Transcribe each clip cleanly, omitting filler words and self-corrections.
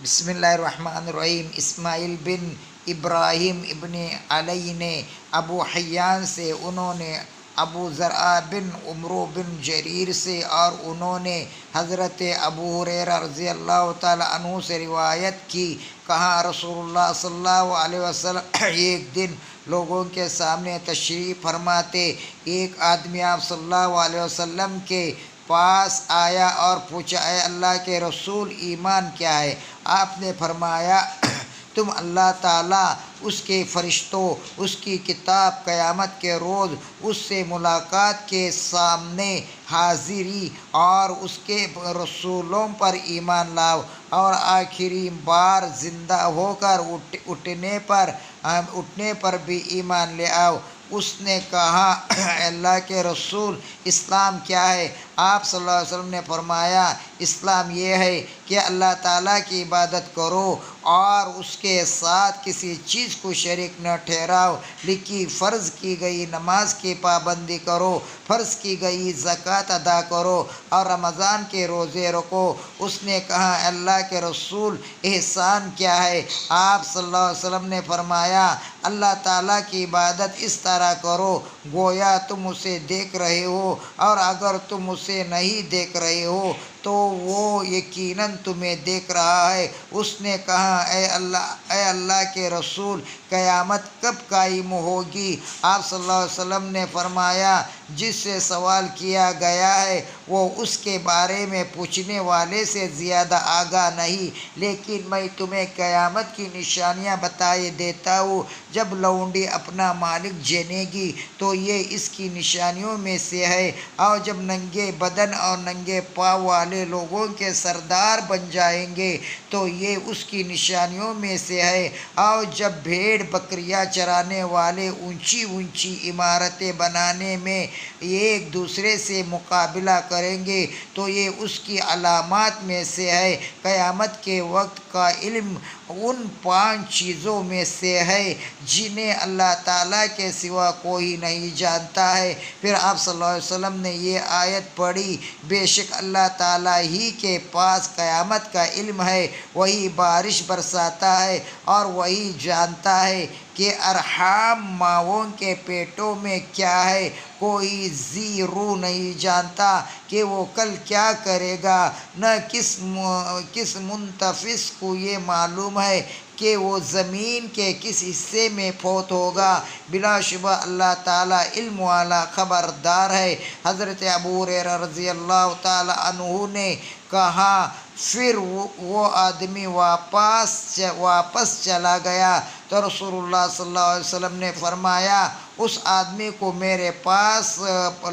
بسم اللہ الرحمن الرحیم۔ اسماعیل بن ابراہیم ابن علی نے ابو حیان سے، انہوں نے ابو زرعہ بن عمرو بن جریر سے، اور انہوں نے حضرت ابو ہریرہ رضی اللہ تعالی عنہ سے روایت کی، کہا رسول اللہ صلی اللہ علیہ وسلم ایک دن لوگوں کے سامنے تشریف فرماتے، ایک آدمی آپ صلی اللہ علیہ وسلم کے پاس آیا اور پوچھا، اے اللہ کے رسول، ایمان کیا ہے؟ آپ نے فرمایا، تم اللہ تعالیٰ، اس کے فرشتوں، اس کی کتاب، قیامت کے روز اس سے ملاقات کے سامنے حاضری، اور اس کے رسولوں پر ایمان لاؤ، اور آخری بار زندہ ہو کر اٹھنے پر بھی ایمان لے آؤ۔ اس نے کہا، اے اللہ کے رسول، اسلام کیا ہے؟ آپ صلی اللہ علیہ وسلم نے فرمایا، اسلام یہ ہے کہ اللہ تعالیٰ کی عبادت کرو اور اس کے ساتھ کسی چیز کو شریک نہ ٹھہراؤ، لکھی فرض کی گئی نماز کی پابندی کرو، فرض کی گئی زکوٰۃ ادا کرو، اور رمضان کے روزے رکھو۔ اس نے کہا، اے اللہ کے رسول، احسان کیا ہے؟ آپ صلی اللہ علیہ وسلم نے فرمایا، اللہ تعالیٰ کی عبادت اس طرح کرو گویا تم اسے دیکھ رہے ہو، اور اگر تم اسے نہیں دیکھ رہے ہو تو وہ یقیناً تمہیں دیکھ رہا ہے۔ اس نے کہا، اے اللہ کے رسول، قیامت کب قائم ہوگی؟ آپ صلی اللہ علیہ وسلم نے فرمایا، جس سے سوال کیا گیا ہے وہ اس کے بارے میں پوچھنے والے سے زیادہ آگاہ نہیں، لیکن میں تمہیں قیامت کی نشانیاں بتائے دیتا ہوں۔ جب لونڈی اپنا مالک جانے گی تو یہ اس کی نشانیوں میں سے ہے، اور جب ننگے بدن اور ننگے پاؤں والے لوگوں کے سردار بن جائیں گے تو یہ اس کی نشانیوں میں سے ہے، اور جب بھیڑ بکریاں چرانے والے اونچی اونچی عمارتیں بنانے میں ایک دوسرے سے مقابلہ کریں گے تو یہ اس کی علامات میں سے ہے۔ قیامت کے وقت کا علم ان 5 چیزوں میں سے ہے جنہیں اللہ تعالیٰ کے سوا کوئی نہیں جانتا ہے۔ پھر آپ صلی اللہ علیہ وسلم نے یہ آیت پڑھی، بے شک اللہ تعالیٰ ہی کے پاس قیامت کا علم ہے، وہی بارش برساتا ہے، اور وہی جانتا ہے کہ ارحام ماؤں کے پیٹوں میں کیا ہے، کوئی ذی روح نہیں جانتا کہ وہ کل کیا کرے گا، نہ کس منتفس کو یہ معلوم ہے کہ وہ زمین کے کس حصے میں فوت ہوگا۔ بلا شبہ اللہ تعالیٰ علم والا خبردار ہے۔ حضرت ابو ہریرہ رضی اللہ تعالیٰ عنہ نے کہا، پھر وہ آدمی واپس چلا گیا تو رسول اللہ صلی اللہ علیہ وسلم نے فرمایا، اس آدمی کو میرے پاس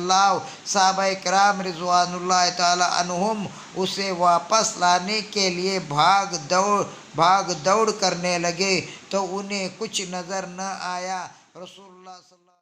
لاؤ۔ صحابہ کرام رضوان اللہ تعالیٰ عنہم اسے واپس لانے کے لیے بھاگ دوڑ کرنے لگے تو انہیں کچھ نظر نہ آیا۔ رسول اللہ صلی